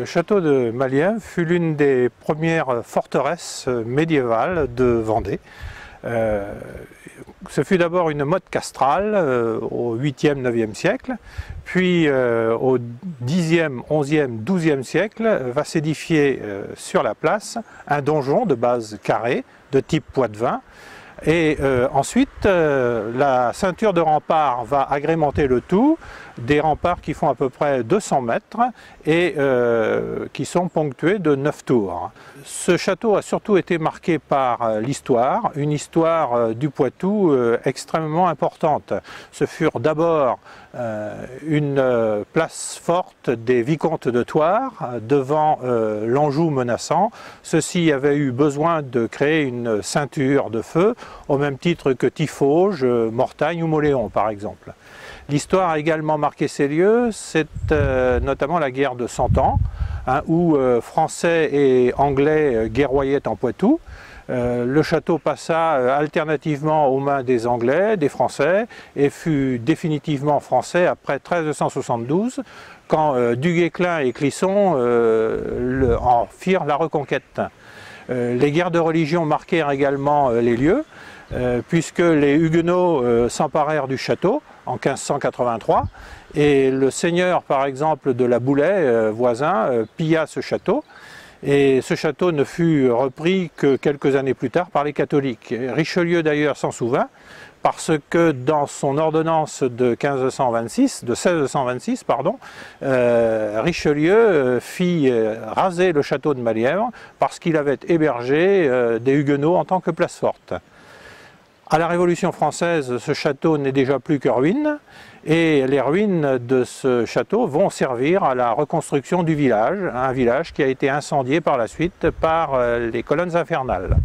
Le château de Malièvre fut l'une des premières forteresses médiévales de Vendée. Ce fut d'abord une motte castrale au 8e, 9e siècle, puis au 10e, 11e, 12e siècle va s'édifier sur la place un donjon de base carrée de type Poitevin. Et ensuite, la ceinture de remparts va agrémenter le tout, des remparts qui font à peu près 200 mètres et qui sont ponctués de 9 tours. Ce château a surtout été marqué par l'histoire, une histoire du Poitou extrêmement importante. Ce furent d'abord une place forte des vicomtes de Thouars devant l'Anjou menaçant. Ceux-ci avaient eu besoin de créer une ceinture de feu au même titre que Tiffauges, Mortagne ou Mauléon par exemple. L'histoire a également marqué ces lieux, c'est notamment la guerre de 100 ans, où Français et Anglais guerroyaient en Poitou. Le château passa alternativement aux mains des Anglais, des Français, et fut définitivement français après 1372, quand Duguesclin et Clisson en firent la reconquête. Les guerres de religion marquèrent également les lieux, puisque les Huguenots s'emparèrent du château en 1583, et le seigneur par exemple de la Boulay, voisin, pilla ce château. Et ce château ne fut repris que quelques années plus tard par les catholiques. Richelieu d'ailleurs s'en souvint, parce que dans son ordonnance de 1626, Richelieu fit raser le château de Malièvre parce qu'il avait hébergé des Huguenots en tant que place forte. À la Révolution française, ce château n'est déjà plus que ruine, et les ruines de ce château vont servir à la reconstruction du village, un village qui a été incendié par la suite par les colonnes infernales.